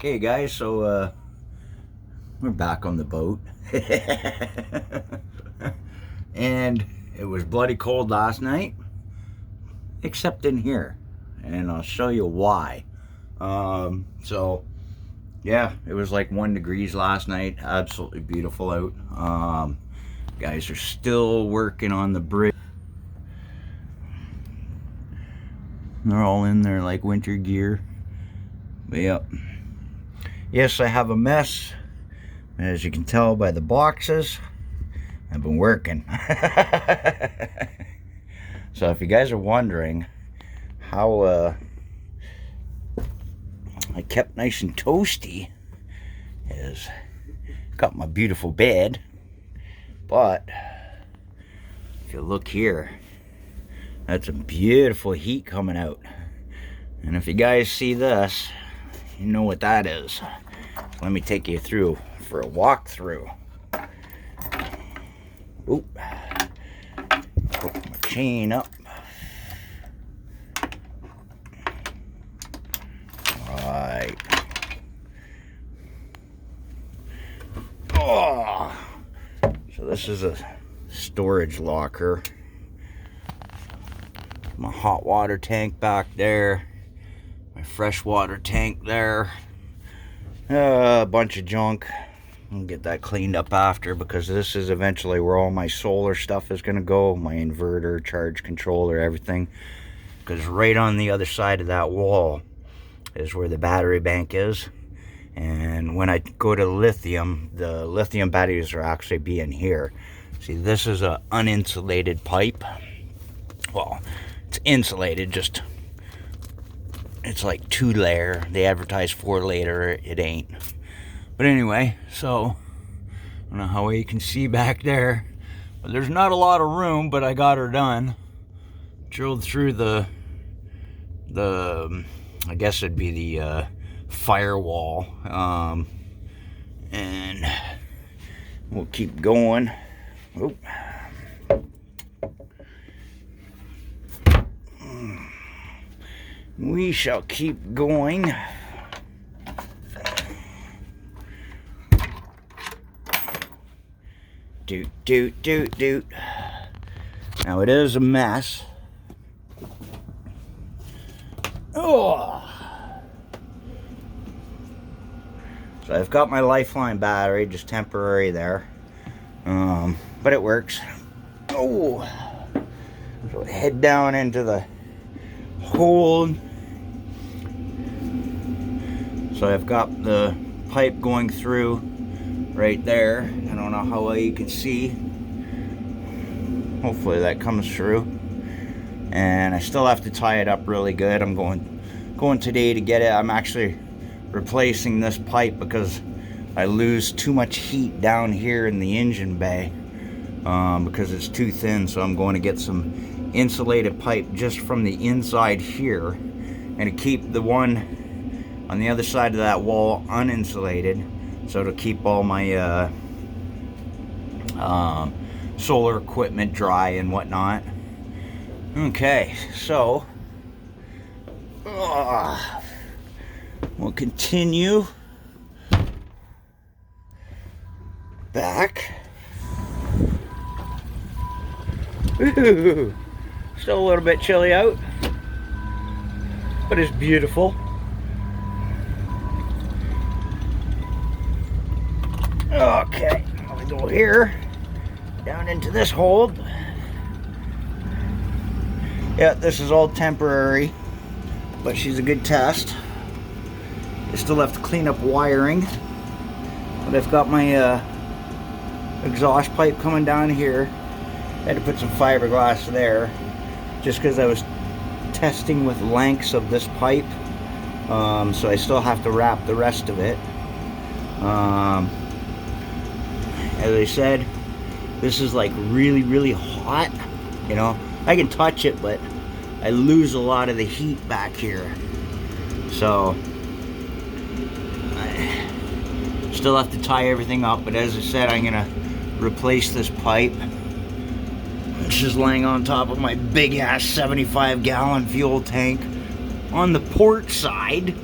Okay guys, so we're back on the boat. And it was bloody cold last night, except in here, and I'll show you why. So yeah, it was like 1 degrees last night, absolutely beautiful out. Guys are still working on the bridge. They're all in their like winter gear. But yep. Yes, I have a mess, as you can tell by the boxes. I've been working. So if you guys are wondering how I kept nice and toasty, is got my beautiful bed, but if you look here, that's some beautiful heat coming out. And if you guys see this, you know what that is. Let me take you through for a walkthrough. Oop. Hook my chain up. Right. Oh. So this is a storage locker. My hot water tank back there. My fresh water tank there. A bunch of junk. I'll get that cleaned up after, because this is eventually where all my solar stuff is going to go. My inverter, charge controller, everything. Because right on the other side of that wall is where the battery bank is. And when I go to lithium, the lithium batteries are actually being here. See, this is an uninsulated pipe. Well, it's insulated, just it's like 2-layer. They advertise 4-layer. It ain't. But anyway, so I don't know how well you can see back there, but there's not a lot of room, but I got her done. Drilled through the I guess it'd be the firewall, and we'll keep going. Oop. We shall keep going. Doot, doot, doot, doot. Now it is a mess. Oh. So I've got my Lifeline battery, just temporary there. But it works. Oh. So head down into the hole. So I've got the pipe going through right there. I don't know how well you can see. Hopefully that comes through. And I still have to tie it up really good. I'm going today to get it. I'm actually replacing this pipe because I lose too much heat down here in the engine bay, because it's too thin. So I'm going to get some insulated pipe just from the inside here, and to keep the one on the other side of that wall uninsulated, so to keep all my solar equipment dry and whatnot. Okay, so we'll continue back. Ooh, still a little bit chilly out, but it's beautiful. Okay, I'll go here, down into this hold. Yeah, this is all temporary, but she's a good test. I still have to clean up wiring, but I've got my exhaust pipe coming down here. I had to put some fiberglass there, just because I was testing with lengths of this pipe. So I still have to wrap the rest of it. As I said, this is like really, really hot. You know, I can touch it, but I lose a lot of the heat back here. So I still have to tie everything up. But as I said, I'm gonna replace this pipe. It's just laying on top of my big ass 75-gallon fuel tank on the port side.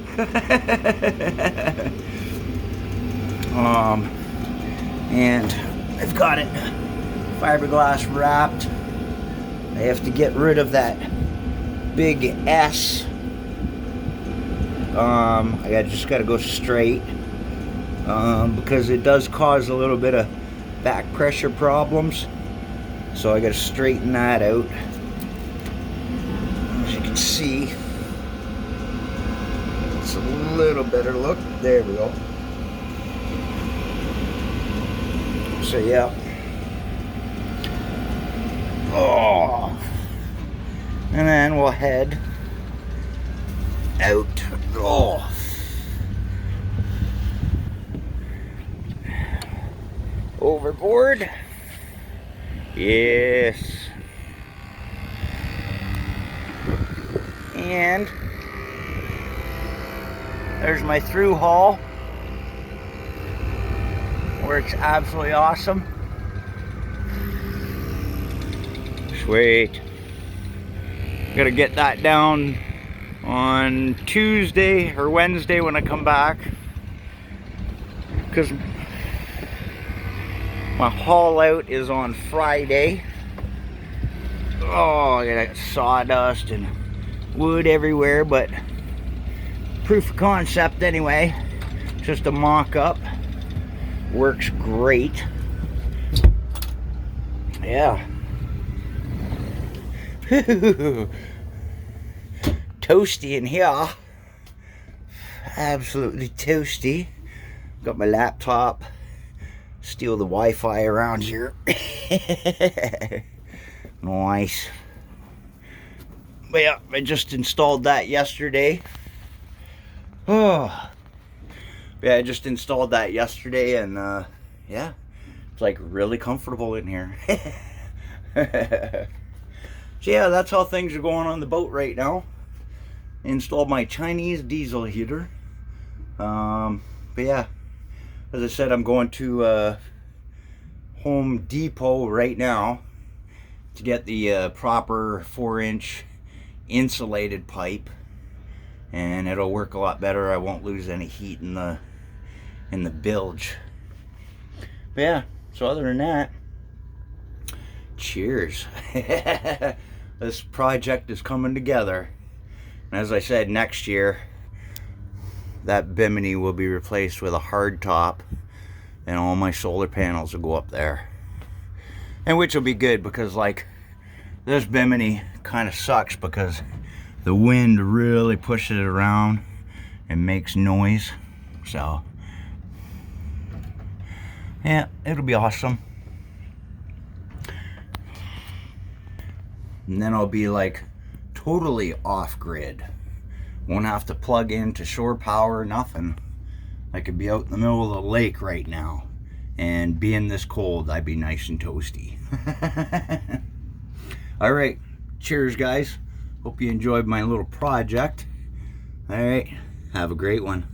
And I've got it fiberglass wrapped. I have to get rid of that big S. I just got to go straight because it does cause a little bit of back pressure problems. So I got to straighten that out. As you can see, it's a little better look. There we go. So yeah. Oh. And then we'll head out. Oh. Overboard. Yes. And there's my through haul. Works absolutely awesome. Sweet. Gotta get that down on Tuesday or Wednesday when I come back, because my haul out is on Friday. Oh, I got sawdust and wood everywhere, but proof of concept anyway. Just a mock-up. Works great. Yeah. Toasty in here. Absolutely toasty. Got my laptop. Steal the Wi-Fi around here. Nice. But yeah, I just installed that yesterday. Oh. Yeah, I just installed that yesterday, and yeah, it's like really comfortable in here. So yeah, that's how things are going on the boat right now. Installed my Chinese diesel heater. But yeah, as I said, I'm going to Home Depot right now to get the proper 4-inch insulated pipe, and it'll work a lot better. I won't lose any heat in the bilge. But yeah, so other than that, cheers. This project is coming together. And as I said, next year that bimini will be replaced with a hard top, and all my solar panels will go up there. And which will be good, because like this bimini kind of sucks because the wind really pushes it around and makes noise. So yeah, it'll be awesome. And then I'll be like totally off grid. Won't have to plug into shore power, nothing. I could be out in the middle of the lake right now, and being this cold, I'd be nice and toasty. All right, cheers guys. Hope you enjoyed my little project. All right, have a great one.